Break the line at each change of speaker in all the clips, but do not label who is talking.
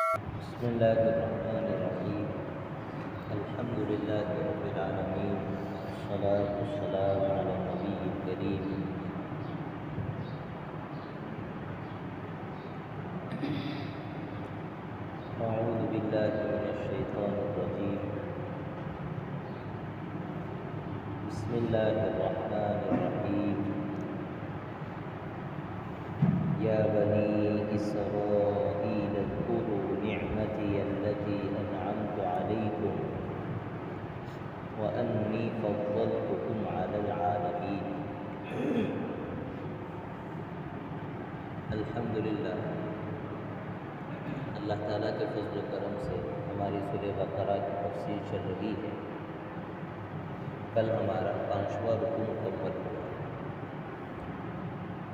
بسم الله الرحمن الرحيم. الحمد لله رب العالمين، والصلاة والسلام على النبي الكريم. أعوذ بالله من الشيطان الرجيم. بسم الله الرحمن الرحيم. يا بني إسرائيل اذكروا نعمتي التي أنعمت عليكم وأني فضلتكم على العالمين. الحمدللہ، اللہ تعالیٰ کے فضل و کرم سے ہماری سورہ بقرہ کی تفسیر چل رہی ہے۔ کل ہمارا 5واں رکوع مکمل ہوا۔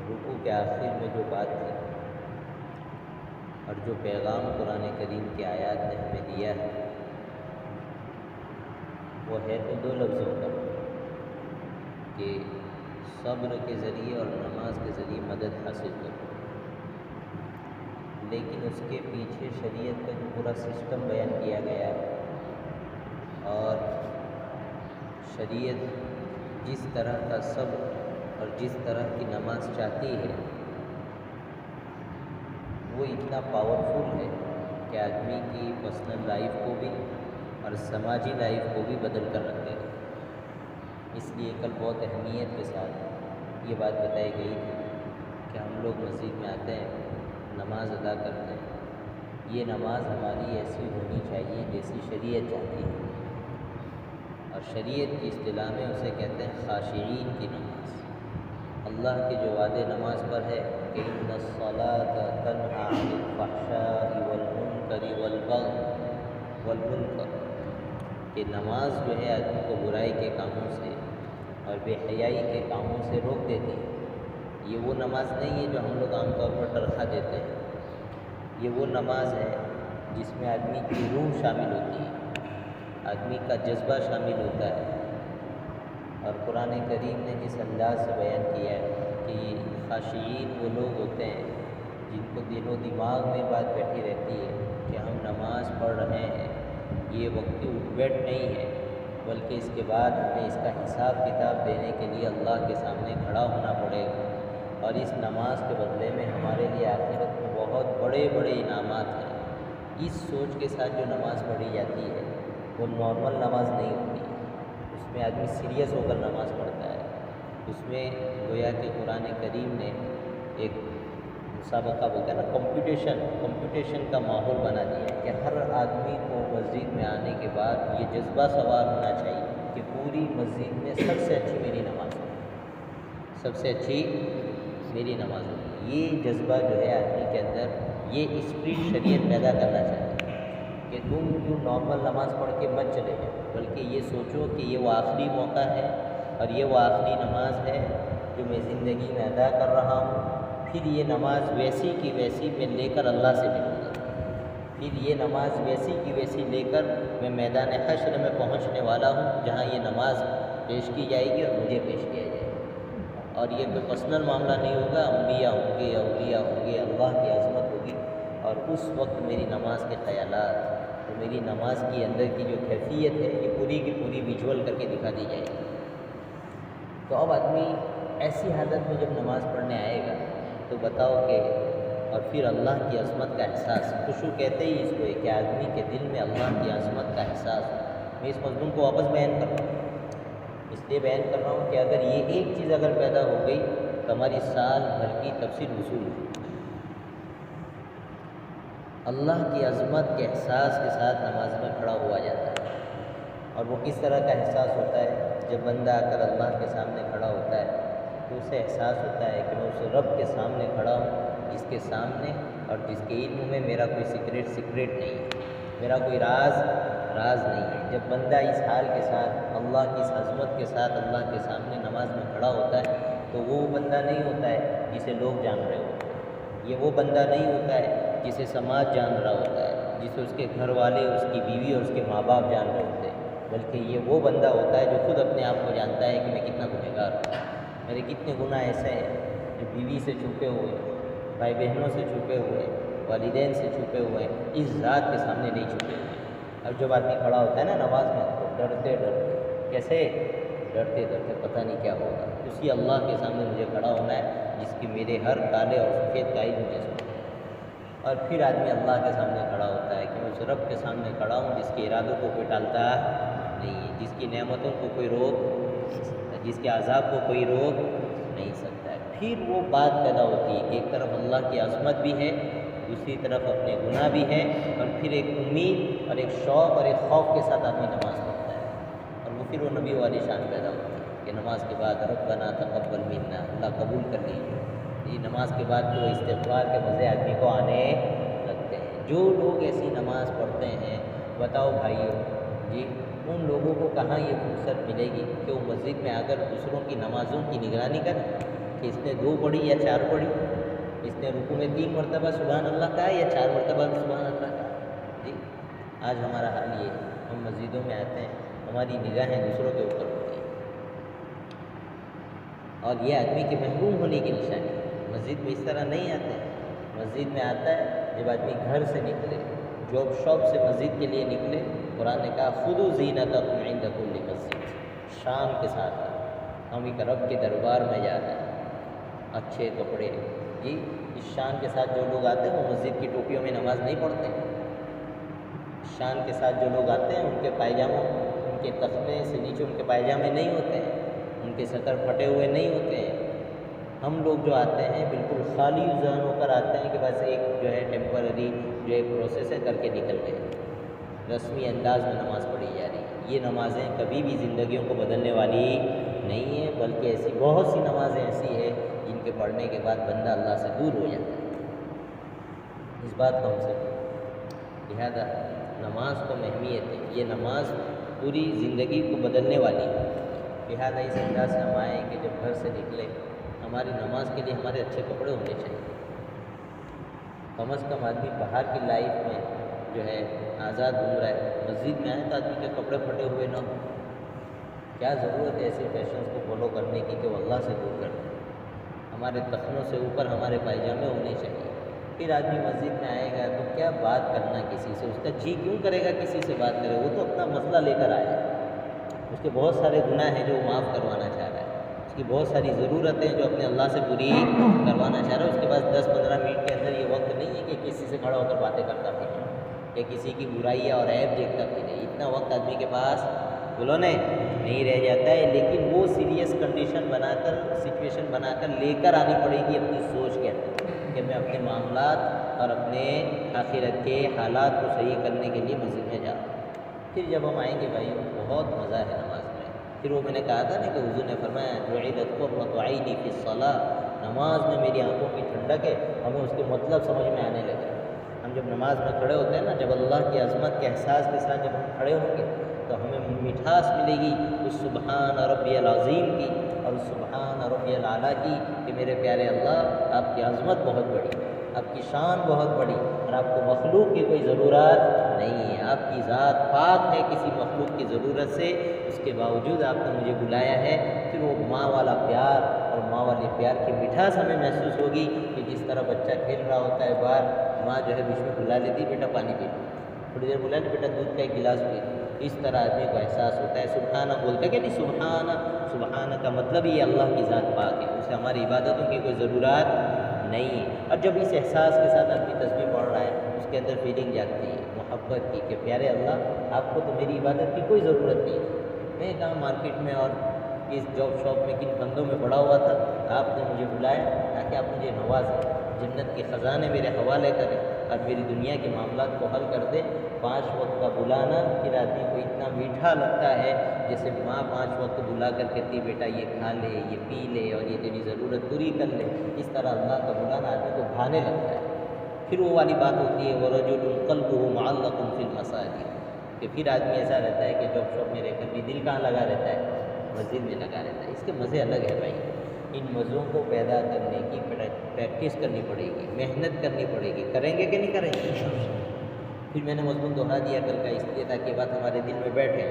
رکوع کے آخر میں جو بات تھی اور جو پیغام قرآن کریم کی آیات نے ہمیں دیا ہے وہ ہے تو 2 لفظوں کا کہ صبر کے ذریعے اور نماز کے ذریعے مدد حاصل کرو، لیکن اس کے پیچھے شریعت کا جو پورا سسٹم بیان کیا گیا ہے اور شریعت جس طرح کا صبر اور جس طرح کی نماز چاہتی ہے وہ اتنا پاورفل ہے کہ آدمی کی پرسنل لائف کو بھی اور سماجی لائف کو بھی بدل کر رکھ دے گا۔ اس لیے کل بہت اہمیت کے ساتھ یہ بات بتائی گئی تھی کہ ہم لوگ مسجد میں آتے ہیں، نماز ادا کرتے ہیں، یہ نماز ہماری ایسی ہونی چاہیے جیسی شریعت چاہتی ہے، اور شریعت کی اصطلاح میں اسے کہتے ہیں خاشعین کی نماز۔ اللہ کے جو وعدے نماز پر ہے کہ ان الصلاۃ تنہی عن الفحشاء والمنکر والبغی والمنکر، کہ نماز جو ہے آدمی کو برائی کے کاموں سے اور بے حیائی کے کاموں سے روک دیتی ہے۔ یہ وہ نماز نہیں ہے جو ہم لوگ عام طور پر تنخواہ دیتے ہیں، یہ وہ نماز ہے جس میں آدمی کی روح شامل ہوتی ہے، آدمی کا جذبہ شامل ہوتا ہے۔ اور قرآن کریم نے جس انداز سے بیان کیا ہے کہ خاشعین وہ لوگ ہوتے ہیں جن کو دل و دماغ میں بات بیٹھی رہتی ہے کہ ہم نماز پڑھ رہے ہیں، یہ وقتی اٹھ بیٹھ نہیں ہے، بلکہ اس کے بعد ہمیں اس کا حساب کتاب دینے کے لیے اللہ کے سامنے کھڑا ہونا پڑے گا، اور اس نماز کے بدلے میں ہمارے لیے آخرت میں بہت بڑے بڑے انعامات ہیں۔ اس سوچ کے ساتھ جو نماز پڑھی جاتی ہے وہ نارمل نماز نہیں ہوتی ہے، اس میں آدمی سیریس ہو کر نماز پڑھتا ہے۔ اس میں گویا کہ قرآن کریم نے ایک مسابقہ بولتا ہے نا، کمپٹیشن کا ماحول بنا دیا ہے کہ ہر آدمی کو مسجد میں آنے کے بعد یہ جذبہ سوار ہونا چاہیے کہ پوری مسجد میں سب سے اچھی میری نماز ہو، سب سے اچھی میری نماز ہو۔ یہ جذبہ جو ہے آدمی کے اندر، یہ اسپرٹ شریعت پیدا کرنا چاہتی ہے کہ تم جو نارمل نماز پڑھ کے مت چلے جاؤ، بلکہ یہ سوچو کہ یہ وہ آخری موقع ہے اور یہ وہ آخری نماز ہے جو میں زندگی میں ادا کر رہا ہوں۔ پھر یہ نماز ویسی کی ویسی میں لے کر اللہ سے ملوں گا، پھر یہ نماز ویسی کی ویسی لے کر میں میدان حشر میں پہنچنے والا ہوں جہاں یہ نماز پیش کی جائے گی اور مجھے پیش کیا جائے گا۔ اور یہ کوئی پرسنل معاملہ نہیں ہوگا، انبیاء ہوں گے، اولیاء ہوں گے، اللہ کی عظمت ہوگی، اور اس وقت میری نماز کے خیالات اور میری نماز کی اندر کی جو کیفیت ہے یہ پوری کی پوری ویژول کر کے دکھا دی جائے گی۔ تو اب آدمی ایسی حالت میں جب نماز پڑھنے آئے گا تو بتاؤ کہ، اور پھر اللہ کی عظمت کا احساس، خشوع کہتے ہی اس کو ہے کہ آدمی کے دل میں اللہ کی عظمت کا احساس ہو۔ میں اس مضمون کو واپس بیان کر رہا ہوں، اس لیے بیان کر رہا ہوں کہ اگر یہ ایک چیز اگر پیدا ہو گئی تو ہماری سال بھر کی تفسیر وصول ہوئی۔ اللہ کی عظمت کے احساس کے ساتھ نماز میں کھڑا ہوا جاتا ہے، اور وہ کس طرح کا احساس ہوتا ہے؟ جب بندہ آ کر اللہ کے سامنے کھڑا ہوتا ہے تو اسے احساس ہوتا ہے کہ میں اس رب کے سامنے کھڑا ہوں جس کے سامنے اور جس کے علم میں میرا کوئی سیکریٹ نہیں ہے، میرا کوئی راز نہیں ہے۔ جب بندہ اس حال کے ساتھ، اللہ کی اس عظمت کے ساتھ اللہ کے سامنے نماز میں کھڑا ہوتا ہے تو وہ بندہ نہیں ہوتا ہے جسے لوگ جان رہے ہوتے ہیں، یہ وہ بندہ نہیں ہوتا ہے جسے سماج جان رہا ہوتا ہے، جسے اس کے گھر والے، اس کی بیوی اور اس کے ماں باپ جان رہے ہوتے ہیں، بلکہ یہ وہ بندہ ہوتا ہے جو خود اپنے آپ کو جانتا ہے کہ میں کتنا گنہگار ہوں، میرے کتنے گناہ ایسے ہیں جو بیوی سے چھپے ہوئے، بھائی بہنوں سے چھپے ہوئے، والدین سے چھپے ہوئے ہیں، اس ذات کے سامنے نہیں چھپے ہوئے ہیں۔ اب جب آدمی کھڑا ہوتا ہے نا نماز میں تو ڈرتے ڈرتے، کیسے ڈرتے ڈرتے، پتہ نہیں کیا ہوگا، اسی اللہ کے سامنے مجھے کھڑا ہونا ہے جس کی میرے ہر کالے اور سفید کا علم مجھے سمجھ۔ اور پھر آدمی اللہ کے سامنے کھڑا ہوتا ہے کہ میں اس رب کے سامنے کھڑا ہوں جس کے ارادوں کو کوئی ٹالتا نہیں ہے، جس کی نعمتوں کو کوئی روک نہیں سکتا، جس کے عذاب کو کوئی روک نہیں سکتا ہے۔ پھر وہ بات پیدا ہوتی ہے کہ ایک طرف اللہ کی عظمت بھی ہے، دوسری طرف اپنے گناہ بھی ہے، اور پھر ایک امید اور ایک شوق اور ایک خوف کے ساتھ آدمی نماز پڑھتا ہے، اور وہ پھر وہ نبی والی شان پیدا ہوتی ہے کہ نماز کے بعد ربنا تقبل منا، اللہ قبول کر لیجیے۔ یہ نماز کے بعد جو استغفار کے مزے آدمی کو آنے لگتے ہیں۔ جو لوگ ایسی نماز پڑھتے ہیں، بتاؤ بھائیو جی، ان لوگوں کو کہاں یہ فرصت ملے گی کہ وہ مسجد میں آ کر دوسروں کی نمازوں کی نگرانی کریں کہ اس نے 2 پڑھی یا 4 پڑھی، اس نے رکوع میں 3 مرتبہ سبحان اللہ کہا یا 4 مرتبہ سبحان اللہ کہا۔ جی آج ہمارا حال یہ ہے، ہم مسجدوں میں آتے ہیں، ہماری نگاہیں دوسروں کے اوپر ہوتی ہیں، اور یہ آدمی کے محروم ہونے کی نشانی ہے۔ مسجد میں اس طرح نہیں آتے ہیں، مسجد میں آتا ہے جب آدمی گھر سے نکلے، جاب شاپ سے مسجد کے لیے نکلے، قرآن نے کہا خذوا زینتکم عند کل مسجد، شان کے ساتھ ہم ایک رب کے دربار میں جاتے ہیں، اچھے کپڑے، جی اس شان کے ساتھ جو لوگ آتے ہیں وہ مسجد کی ٹوپیوں میں نماز نہیں پڑھتے ہیں۔ شان کے ساتھ جو لوگ آتے ہیں ان کے پائجاموں، ان کے تخمے سے نیچے ان کے پائجامے نہیں ہوتے ہیں، ان کے سطر پھٹے ہوئے نہیں ہوتے ہیں۔ ہم لوگ جو آتے ہیں بالکل خالی ذہن ہو کر آتے ہیں کہ بس ایک جو ہے ٹیمپرری جو ایک پروسیس ہے کر کے نکل گئے، رسمی انداز میں نماز پڑھی جا رہی ہے۔ یہ نمازیں کبھی بھی زندگیوں کو بدلنے والی نہیں ہیں، بلکہ ایسی بہت سی نمازیں ایسی ہیں جن کے پڑھنے کے بعد بندہ اللہ سے دور ہو جاتا ہے۔ اس بات کو ہم سے لہذا نماز کو اہمیت ہے، یہ نماز پوری زندگی کو بدلنے والی ہے۔ لہذا اس انداز سے ہم آئیں کہ جب گھر سے نکلے ہماری نماز کے لیے ہمارے اچھے کپڑے ہونے چاہیے۔ کم از کم آدمی باہر کی لائف میں جو ہے آزاد گھوم رہا ہے، مسجد میں آئے تو آدمی کے کپڑے پھٹے ہوئے نہ ہوں۔ کیا ضرورت ہے ایسے فیشنز کو فالو کرنے کی کہ وہ اللہ سے دور کر دیں؟ ہمارے تخنوں سے اوپر ہمارے پائجامے ہونے چاہیے۔ پھر آدمی مسجد میں آئے گا تو کیا بات کرنا کسی سے، اس کا جی کیوں کرے گا کسی سے بات کرے، وہ تو اپنا مسئلہ لے کر آیا ہے، اس کے بہت سارے گناہ ہیں جو وہ معاف کروانا چاہ رہا ہے، اس کی بہت ساری ضرورتیں جو اپنے اللہ سے پوری کروانا چاہ رہا ہے۔ اس کے پاس 10-15 منٹ کے اندر یہ وقت نہیں ہے کہ کسی سے کھڑا ہو کر باتیں کرتا پھرے یا کسی کی برائیاں اور عیب دیکھتا پھرے، اتنا وقت آدمی کے پاس بولو نہیں رہ جاتا ہے۔ لیکن وہ سیریس کنڈیشن بنا کر، سچویشن بنا کر لے کر آنی پڑے گی اپنی سوچ کے اندر کہ میں اپنے معاملات اور اپنے آخرت کے حالات کو صحیح کرنے کے لیے مسجد میں جاؤں۔ پھر جب ہم آئیں گے بھائی بہت مزہ ہے نماز میں۔ پھر وہ میں نے کہا تھا نا کہ حضور نے فرمایا جعلت قرۃ عینی فی الصلاۃ، نماز میں میری آنکھوں کی ٹھنڈک ہے، ہمیں اس کے مطلب سمجھ میں آنے لگے۔ ہم جب نماز میں کھڑے ہوتے ہیں نا، جب اللہ کی عظمت کے احساس کے ساتھ جب ہم کھڑے ہوں گے تو ہمیں مٹھاس ملے گی اس سبحان ربی العظیم کی اور اس سبحان ربی الاعلیٰ کی کہ میرے پیارے اللہ آپ کی عظمت بہت بڑی، آپ کی شان بہت بڑی، اور آپ کو مخلوق کی کوئی ضرورت نہیں ہے، آپ کی ذات پاک ہے کسی مخلوق کی ضرورت سے، اس کے باوجود آپ نے مجھے بلایا ہے۔ پھر وہ ماں والا پیار اور ماں والے پیار کی مٹھاس ہمیں محسوس ہوگی کہ جس طرح بچہ کھیل رہا ہوتا ہے باہر، ماں جو ہے بیچ میں بلا لیتی ہے بیٹا پانی پی، تھوڑی دیر بلا لی بیٹا دودھ کا ایک گلاس پی، اس طرح آدمی کو احساس ہوتا ہے۔ سبحانہ بولتے کہ نہیں، سبحانہ کا مطلب یہ اللہ کی ذات پاک ہے، اسے ہماری عبادتوں کی کوئی ضرورت نہیں ہے۔ اور جب اس احساس کے ساتھ آدمی تسبیح پڑھ رہا ہے، اس کے اندر فیلنگ جاگتی ہے محبت کی کہ پیارے اللہ آپ کو تو میری عبادت کی کوئی ضرورت نہیں ہے، میں کہاں مارکیٹ میں اور اس جاب شاپ میں کن بندوں میں پڑا ہوا تھا، آپ نے مجھے بلایا تاکہ آپ مجھے نوازیں، جنت کے خزانے میرے حوالے کریں اور میری دنیا کے معاملات کو حل کر دے۔ 5 وقت کا بلانا پھر آدمی کو اتنا میٹھا لگتا ہے جیسے ماں 5 وقت بلا کر کہتی بیٹا یہ کھا لے، یہ پی لے اور یہ تیری ضرورت پوری کر لے، اس طرح اللہ کا بلانا آدمی کو بھانے لگتا ہے۔ پھر وہ والی بات ہوتی ہے وَرَجُلٌ قَلْبُهُ مُعَلَّقٌ فِي الْمَسَاجِدِ، کہ پھر آدمی ایسا رہتا ہے کہ جاب شاپ میں رہ کر بھی دل کہاں لگا رہتا ہے، مسجد میں لگا رہتا ہے۔ اس کے مزے الگ ہے بھائی، ان مزوں کو پیدا کرنے کی پریکٹس کرنی پڑے گی، محنت کرنی پڑے گی، کریں گے کہ نہیں کریں گے؟ پھر میں نے مضمون دوہرا دیا کل کا اس لیے تاکہ یہ بات ہمارے دل میں بیٹھے،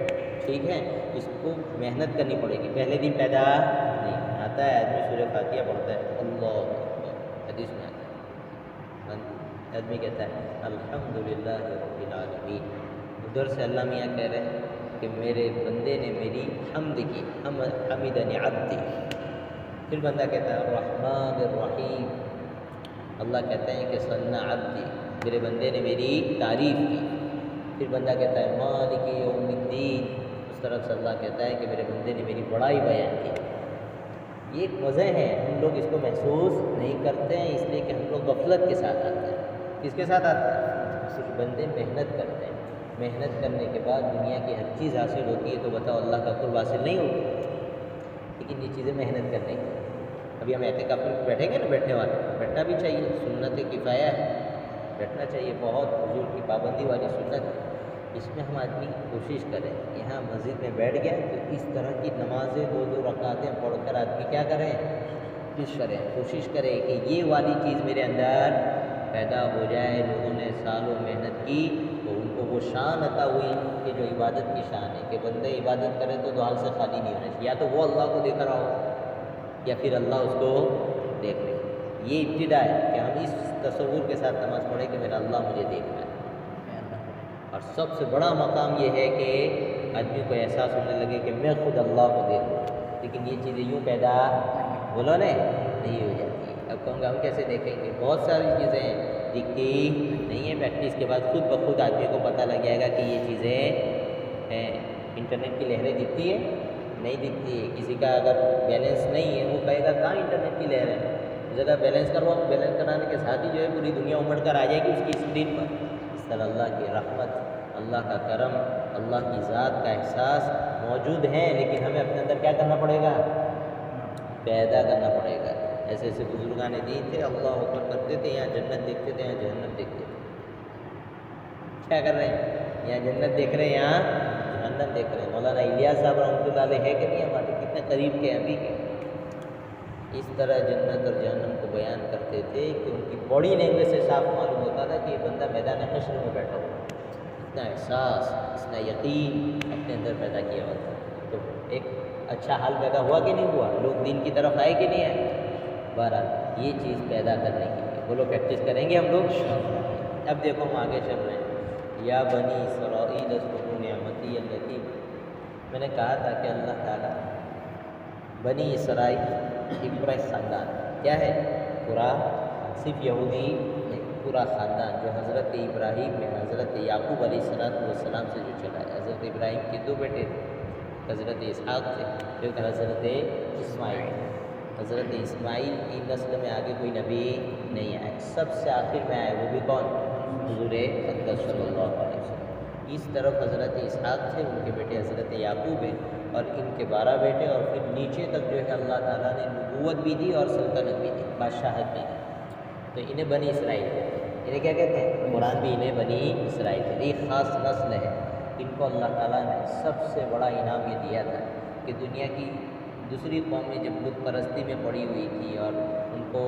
ٹھیک ہے؟ اس کو محنت کرنی پڑے گی، پہلے دن پیدا نہیں آتا ہے، آدمی سورہ فاتحہ پڑھتا ہے اللہ اکبر، حدیث میں آتا ہے آدمی کہتا ہے الحمدللہ رب العالمین، ادھر سے اللہ میاں کہہ رہے ہیں کہ میرے بندے نے میری حمد کی، حمدنی عبدی۔ پھر بندہ کہتا ہے الرحمن الرحیم، اللہ کہتے ہیں کہ ثنا عبدی، میرے بندے نے میری تعریف کی۔ پھر بندہ کہتا ہے مالک یوم الدین، اس طرف سے اللہ کہتا ہے کہ میرے بندے نے میری بڑائی بیان کی۔ یہ ایک مزے ہیں، ہم لوگ اس کو محسوس نہیں کرتے ہیں، اس لیے کہ ہم لوگ غفلت کے ساتھ آتے ہیں۔ کس کے ساتھ آتے ہیں؟ صرف بندے محنت کرتے ہیں، محنت کرنے کے بعد دنیا کی ہر چیز حاصل ہوتی ہے، تو بتاؤ اللہ کا قرب حاصل نہیں ہوتا؟ لیکن یہ چیزیں محنت کرنے کی۔ ابھی ہم اعتکاف میں بیٹھیں گے نا، بیٹھنے والے بیٹھنا بھی چاہیے، سنت کفایہ ہے، بیٹھنا چاہیے، بہت حضور کی پابندی والی سنت ہے۔ اس میں ہم آدمی کوشش کریں، یہاں مسجد میں بیٹھ گیا تو اس طرح کی نمازیں 2 رکعتیں پڑھ کر آدمی کیا کریں، کوشش کریں کہ یہ والی چیز میرے اندر پیدا ہو جائے۔ لوگوں نے سالوں محنت کی تو ان کو وہ شان عطا ہوئی کہ جو عبادت کی شان ہے، کہ بندے عبادت کرے تو حال سے خالی نہیں ہونا چاہیے، یا تو وہ اللہ کو دیکھ رہا ہو یا پھر اللہ اس کو دیکھ رہے۔ یہ ابتدا ہے کہ ہم اس تصور کے ساتھ نماز پڑھیں کہ میرا اللہ مجھے دیکھ رہا ہے۔ اور سب سے بڑا مقام یہ ہے کہ آدمی کو احساس ہونے لگے کہ میں خود اللہ کو دیکھوں، لیکن یہ چیزیں یوں پیدا بولو نہیں ہو جاتی۔ اب کہوں گا ہم کیسے دیکھیں گے؟ بہت ساری چیزیں دکھتی نہیں ہیں، پریکٹس کے بعد خود بخود آدمی کو پتہ لگ جائے گا کہ یہ چیزیں ہیں۔ انٹرنیٹ کی لہریں دکھتی ہے؟ نہیں دکھتی ہے۔ کسی کا اگر بیلنس نہیں ہے وہ کہے گا کہاں انٹرنیٹ کی لہر ہے، ذرا بیلنس کرواؤ، بیلنس کرانے کے ساتھ ہی جو ہے پوری دنیا امڑ کر آ جائے گی اس کی اسکرین پر۔ اس طرح اللہ کی رحمت، اللہ کا کرم، اللہ کی ذات کا احساس موجود ہے، لیکن ہمیں اپنے اندر کیا کرنا پڑے گا؟ پیدا کرنا پڑے گا۔ ایسے ایسے بزرگان دین تھے، اللہ اکبر کرتے تھے، یہاں جنت دیکھتے تھے، یہاں جہنم دیکھتے تھے۔ کیا کر رہے ہیں؟ یہاں جنت دیکھ رہے ہیں، یہاں جہنم دیکھ رہے ہیں۔ مولانا الیاس صاحب رحمۃ اللہ علیہ ہے کہ نہیں ہمارے؟ کتنے قریب کے ابھی کے۔ اس طرح جنت اور جہنم کو بیان کرتے تھے کہ ان کی باڈی لینگویج سے صاف معلوم ہوتا تھا کہ یہ بندہ میدان حشر میں بیٹھا ہوا، اتنا احساس، اتنا یقین اپنے اندر پیدا کیا ہوتا ہے۔ تو ایک اچھا حال پیدا ہوا کہ نہیں ہوا؟ لوگ دین کی طرف آئے کہ نہیں آئے؟ بہرحال یہ چیز پیدا کرنے کی ہے، بولو پریکٹس کریں گے ہم لوگ۔ اب دیکھو ہم آگے چل رہے ہیں۔ یا بنی اسرائیل اذکروا نعمتی التی، میں نے کہا تھا کہ اللہ تعالیٰ بنی اسرائیل ایک پورا خاندان کیا ہے؟ پورا، صرف یہودی پورا خاندان جو حضرت ابراہیم میں حضرت یعقوب علیہ السلام سے جو چلا ہے۔ حضرت ابراہیم کے 2 بیٹے تھے، حضرت اسحاق تھے، پھر حضرت اسماعیل۔ حضرت اسماعیل کی نسل میں آگے کوئی نبی نہیں آئے، سب سے آخر میں آئے، وہ بھی کون؟ حضور اقدس صلی اللہ علیہ وسلم۔ اس طرف حضرت اسحاق تھے، ان کے بیٹے حضرت یعقوب ہیں، اور ان کے 12 بیٹے، اور پھر نیچے تک جو ہے اللہ تعالیٰ نے نبوت بھی دی اور سلطنت بھی دی، بادشاہت بھی دی۔ تو انہیں بنی اسرائیل کہتے ہیں۔ انہیں کیا کہتے ہیں؟ قرآن بھی انہیں بنی اسرائیل کہتے ہیں۔ ایک خاص نسل ہے، ان کو اللہ تعالیٰ نے سب سے بڑا انعام یہ دیا تھا کہ دنیا کی دوسری قومیں جب بت پرستی میں پڑی ہوئی تھی اور ان کو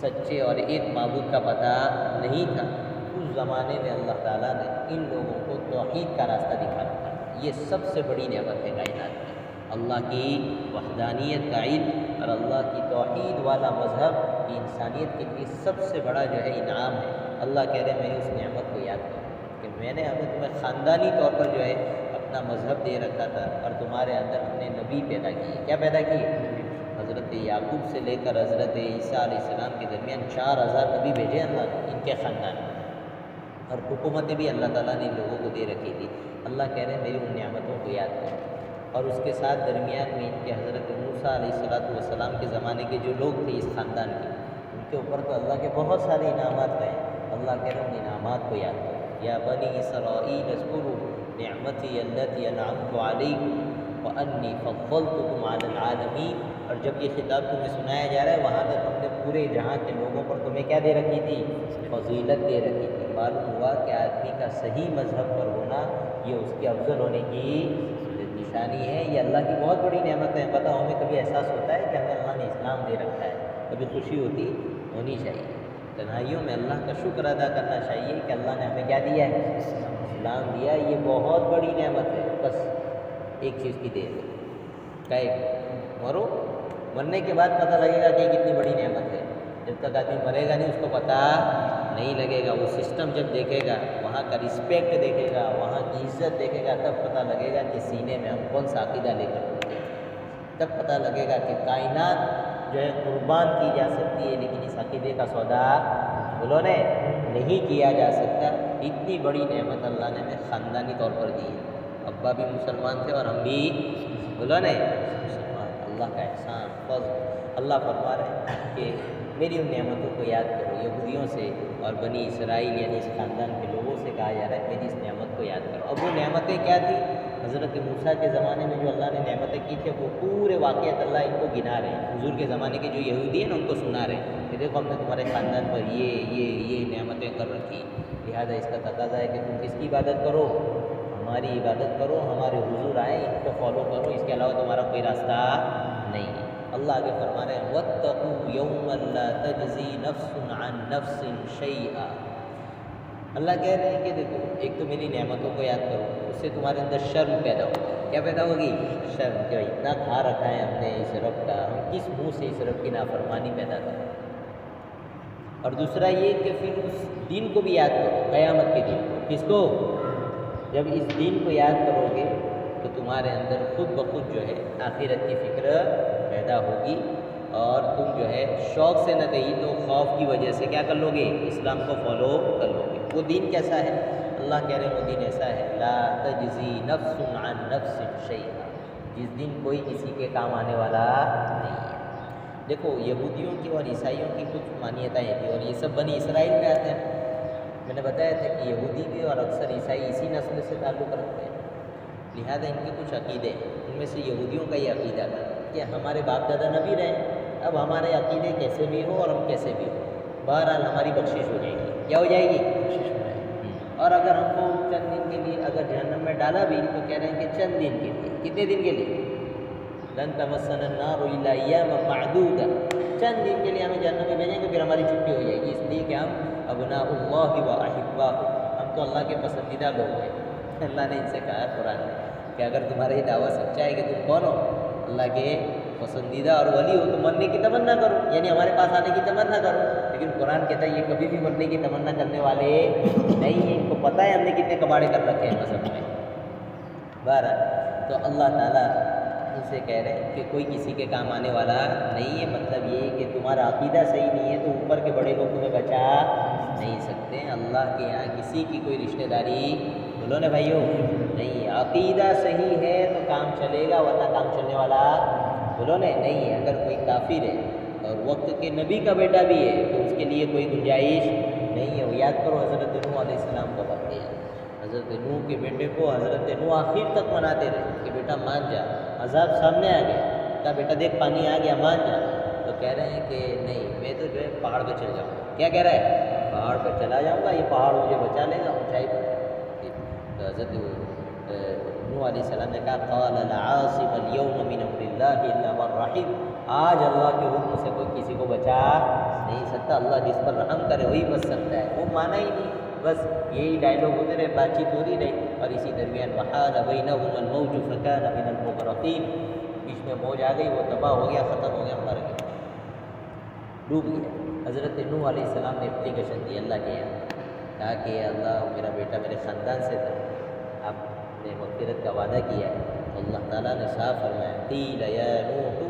سچے اور ایک معبود کا پتہ نہیں تھا، اس زمانے میں اللہ تعالیٰ نے ان لوگوں کو توحید کا راستہ دکھانا تھا۔ یہ سب سے بڑی نعمت ہے کائنات میں، اللہ کی وحدانیت کا علم اور اللہ کی توحید والا مذہب، یہ انسانیت کے لیے سب سے بڑا جو ہے انعام ہے۔ اللہ کہہ رہے ہیں میری اس نعمت کو یاد کرو کہ میں نے ہمیں تمہیں خاندانی طور پر جو ہے اپنا مذہب دے رکھا تھا، اور تمہارے اندر ہم نے نبی پیدا کیے۔ کیا پیدا کیے؟ حضرت یعقوب سے لے کر حضرت عیسیٰ علیہ السلام کے درمیان 4000 نبی بھیجے اللہ نے ان کے خاندان میں، اور حکومتیں بھی اللہ تعالیٰ نے ان لوگوں کو دے رکھی تھی۔ اللہ کہہ رہے ہیں میری ان نعمتوں کو یاد کرو۔ اور اس کے ساتھ درمیان میں ان کے حضرت موسیٰ علیہ السلام کے زمانے کے جو لوگ تھے اس خاندان کے، ان کے اوپر تو اللہ کے بہت سارے انعامات گئے۔ اللہ کہہ رہے ہیں ان انعامات کو یاد کرو۔ یا بنی اسرائیل اذکروا نعمتی التی انعمت علیکم وانی فضلتکم علی العالمین۔ اور جب یہ خطاب تمہیں سنایا جا رہا ہے، وہاں تک ہم نے پورے جہاں کے لوگوں پر تمہیں کیا دے رکھی تھی؟ فضیلت دے رکھی تھی۔ معلوم ہوا کہ آدمی کا صحیح مذہب پر ہونا یہ اس کے افضل ہونے کی نشانی ہے۔ یہ اللہ کی بہت بڑی نعمت ہے۔ بتاؤ ہمیں کبھی احساس ہوتا ہے کہ ہمیں اللہ نے اسلام دے رکھا ہے؟ کبھی خوشی ہونی چاہیے، تنہائیوں میں اللہ کا شکر ادا کرنا چاہیے کہ اللہ نے ہمیں کیا دیا ہے؟ اسلام دیا۔ یہ بہت بڑی نعمت ہے۔ بس ایک چیز کی دیر ہے، مرو، مرنے کے بعد پتہ لگے گا کہ یہ کتنی بڑی نعمت ہے۔ جب تک آدمی مرے گا نہیں اس کو پتہ نہیں لگے گا. وہ سسٹم جب دیکھے گا, وہاں کا رسپیکٹ دیکھے گا, وہاں کی عزت دیکھے گا, تب پتہ لگے گا کہ سینے میں ہم کون سا عقیدہ لے کر اٹھتے ہیں. تب پتہ لگے گا کہ کائنات جو ہے قربان کی جا سکتی ہے, لیکن اس عقیدے کا سودا بولو نے نہیں کیا جا سکتا. اتنی بڑی نعمت اللہ نے ہمیں خاندانی طور پر دی ہے. ابا بھی مسلمان تھے اور ہم بھی بولو نے مسلمان. اللہ کا احسان فضل. اللہ فرما رہے ہیں کہ میری ان نعمتوں کو یاد کرو. یہودیوں سے اور بنی اسرائیل یعنی اس خاندان کے لوگوں سے کہا جا رہا ہے میری اس نعمت کو یاد کرو. اب وہ نعمتیں کیا تھی؟ حضرت موسیٰ کے زمانے میں جو اللہ نے نعمتیں کی تھیں وہ پورے واقعات اللہ ان کو گنا رہے ہیں. حضور کے زمانے کے جو یہودی ہیں نا ان کو سنا رہے ہیں کہ دیکھو ہم نے تمہارے خاندان پر یہ نعمتیں کر رکھی, لہٰذا اس کا تقاضا ہے کہ تم کس کی عبادت کرو؟ ہماری عبادت کرو, ہمارے حضور آئے ان کو فالو کرو, اس کے علاوہ تمہارا کوئی راستہ نہیں ہے. اللہ آگے فرما رہے ہیں وَاتَّقُوا يَوْمًا لَا تَجْزِي نَفْسٌ عَن نَفْسٍ شَيْئًا. اللہ کہہ رہے ہیں کہ دیکھو ایک تو میری نعمتوں کو یاد کرو, اس سے تمہارے اندر شرم پیدا ہوگی. کیا پیدا ہوگی؟ شرم. کہ اتنا کھا رکھا ہے ہم نے اس رب کا, ہم کس منہ سے اس رب کی نافرمانی پیدا کریں. اور دوسرا یہ کہ پھر اس دن کو بھی یاد کرو, قیامت کے دن کو. کس کو؟ جب اس دن کو یاد کرو گے تو تمہارے اندر خود بخود جو ہے آخرت کی فکر پیدا ہوگی, اور تم جو ہے شوق سے نہ کہیں تو خوف کی وجہ سے کیا کر لو گے؟ اسلام کو فالو کر لو گے. وہ دین کیسا ہے؟ اللہ کہہ رہے ہیں وہ دین ایسا ہے لا تجزی نفس عن نفس شیئا, جس دن کوئی کسی کے کام آنے والا نہیں ہے. دیکھو یہودیوں کی اور عیسائیوں کی کچھ مانیتیں تھیں, اور یہ سب بنی اسرائیل میں آتے ہیں. میں نے بتایا تھا کہ یہودی بھی اور اکثر عیسائی اسی نسل سے تعلق رکھتے ہیں, لہذا ان کے کچھ عقیدے ہیں. ان میں سے یہودیوں کا یہ عقیدہ تھا کہ ہمارے باپ دادا نبی رہے, اب ہمارے عقیدے کیسے بھی ہو اور ہم کیسے بھی ہو, بہرحال ہماری بخشش ہو جائے گی. کیا ہو جائے گی؟ بخشش ہو جائے گی. اور اگر ہم کو چند دن کے لیے اگر جہنم میں ڈالا بھی تو کہہ رہے ہیں کہ چند دن کے لیے. کتنے دن کے لیے؟ لن تمسنا النار الا ایاما معدودا, چند دن کے لیے ہمیں جہنم میں بھیجیں گے, پھر ہماری چھٹی ہو جائے گی. اس لیے کہ ہم ابناء اللہ و احباہ, ہم تو اللہ کے پسندیدہ لوگ ہیں. اللہ نے ان سے کہا ہے قرآن میں کہ اگر تمہارا یہ دعویٰ سچا ہے کہ تم کون ہو؟ اللہ کے پسندیدہ اور ولی ہو, تو مرنے کی تمنا کرو, یعنی ہمارے پاس آنے کی تمنا کرو. لیکن قرآن کہتا ہے یہ کبھی بھی مرنے کی تمنا کرنے والے نہیں ہیں. ان کو پتہ ہے ہم نے کتنے کباڑے کر رکھے ہیں مذہب میں. بہرحال تو اللہ تعالیٰ ان سے کہہ رہے ہیں کہ کوئی کسی کے کام آنے والا نہیں ہے. مطلب یہ کہ تمہارا عقیدہ صحیح نہیں ہے تو اوپر کے بڑے لوگ تمہیں بچا نہیں سکتے. اللہ کے یہاں کسی کی کوئی رشتہ داری بولو نا بھائیو نہیں ہے. عقیدہ صحیح ہے تو کام چلے گا, ورنہ کام چلنے والا بولو نا نہیں ہے. اگر کوئی کافر ہے اور وقت کے نبی کا بیٹا بھی ہے تو اس کے لیے کوئی گنجائش نہیں ہے. وہ یاد کرو حضرت نوح علیہ السلام کا واقعہ ہے. حضرت نوح کے بیٹے کو حضرت نوح آخر تک مناتے رہے کہ بیٹا مان جا, عذاب سامنے آ گیا, کہا بیٹا دیکھ پانی آ گیا مان جا. تو کہہ رہے ہیں کہ نہیں میں تو جو ہے پہاڑ پہ چل جاؤں گا. کیا کہہ رہا ہے؟ پہاڑ پہ چلا جاؤں گا, یہ پہاڑ مجھے بچا لے گا اونچائی پر. تو حضرت نوح علیہ السلام نے کہا قال لا عاصم اليوم من امر اللہ الا من رحم, آج اللہ کے حکم سے کوئی کسی کو بچا نہیں سکتا. اللہ جس پر رحم کرے وہی بچ سکتا ہے. وہ مانا ہی نہیں, بس یہی ڈائلاگ ہوتے رہے, بات چیت ہو رہی رہی. اور اسی درمیان وحال بینہما الموج فکان من المغرقین, بیچ میں موج آ گئی, وہ تباہ ہو گیا, ختم ہو گیا, مر گیا, ڈوب گیا. حضرت نوح علیہ السلام نے اپلیکیشن دی اللہ کے یہاں, کہا کہ اللہ میرا بیٹا میرے خاندان سے تھا, آپ نے مغفرت کا وعدہ کیا ہے. اللہ تعالیٰ نے صاف فرمایا قیل یا نوح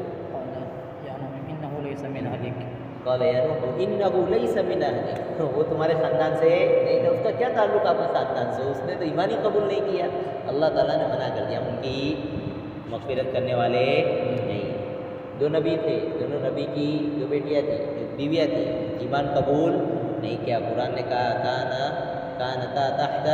انه ليس من اهلك,
قال یا نوح انه ليس من اهلك, وہ تمہارے خاندان سے نہیں تھا. اس کا کیا تعلق آپ کے خاندان سے؟ اس نے تو ایمان ہی قبول نہیں کیا. اللہ تعالیٰ نے منع کر دیا, ان کی مغفرت کرنے والے نہیں. دو نبی تھے, دونوں نبی کی دو بیٹیاں تھیں, بیویاں تھیں, ایمان قبول نہیں کیا. قرآن نے کہا کانتا تحت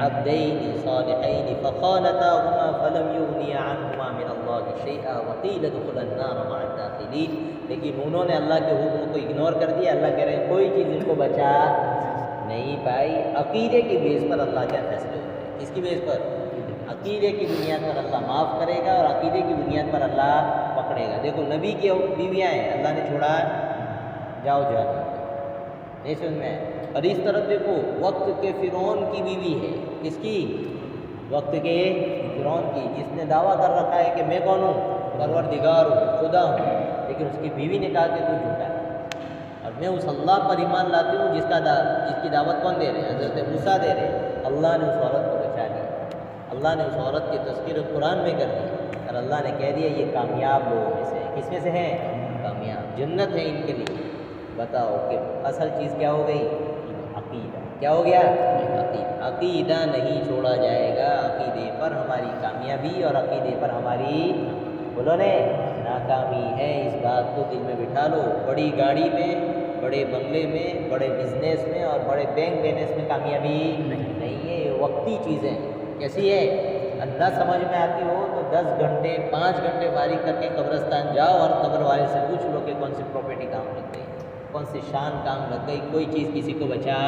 عبدین صالحین فخانتاهما فلم یغنیا عنہما من اللہ شیئا وقیل ادخلا النار مع الداخلین. لیکن انہوں نے اللہ کے حکم کو اگنور کر دیا. اللہ کہہ رہے ہیں کوئی چیز ان کو بچا نہیں پائی. عقیدے کی بیس پر اللہ کیا فیصلے ہوتے ہیں؟ کس کی بیس پر؟ عقیدے کی بنیاد پر اللہ معاف کرے گا, اور عقیدے کی بنیاد پر اللہ پکڑے گا. دیکھو نبی کی بیویاں ہیں, اللہ نے چھوڑا جاؤ جہنم, نہیں سمجھ میں. اور اس طرف دیکھو وقت کے فرعون کی بیوی ہے. کس کی؟ وقت کے فرعون کی, جس نے دعویٰ کر رکھا ہے کہ میں کون ہوں؟ پروردگار ہوں, خدا ہوں. لیکن اس کی بیوی نے کہا کہ تو جھوٹا ہے. میں اس اللہ پر ایمان لاتی ہوں جس کی دعوت کون دے رہے ہیں؟ حضرت موسیٰ دے رہے ہیں۔ اللہ نے اس عورت کو بچا لیا، اللہ نے اس عورت کی تذکیر قرآن میں کر دی، اور اللہ نے کہہ دیا یہ کامیاب لوگوں میں سے ہیں۔ کس میں سے ہیں؟ کامیاب، جنت ہے ان کے لیے۔ بتاؤ کہ اصل چیز کیا ہو گئی؟ عقیدہ۔ کیا ہو گیا؟ عقیدہ۔ عقیدہ نہیں چھوڑا جائے گا، عقیدے پر ہماری کامیابی اور عقیدے پر ہماری بولو نے ناکامی ہے، اس بات کو دل میں بٹھا لو۔ بڑی گاڑی میں، بڑے بنگلے میں، بڑے بزنس میں اور بڑے بینک بیلنس میں کامیابی نہیں ہے، یہ وقتی چیزیں۔ کیسی ہے؟ نہ سمجھ میں آتی ہو تو 10 گھنٹے 5 گھنٹے فارغ کر کے قبرستان جاؤ اور قبر والے سے پوچھ لو کہ کون سی پراپرٹی کام لگ گئی، کون سی شان کام لگ گئی، کوئی چیز کسی کو بچا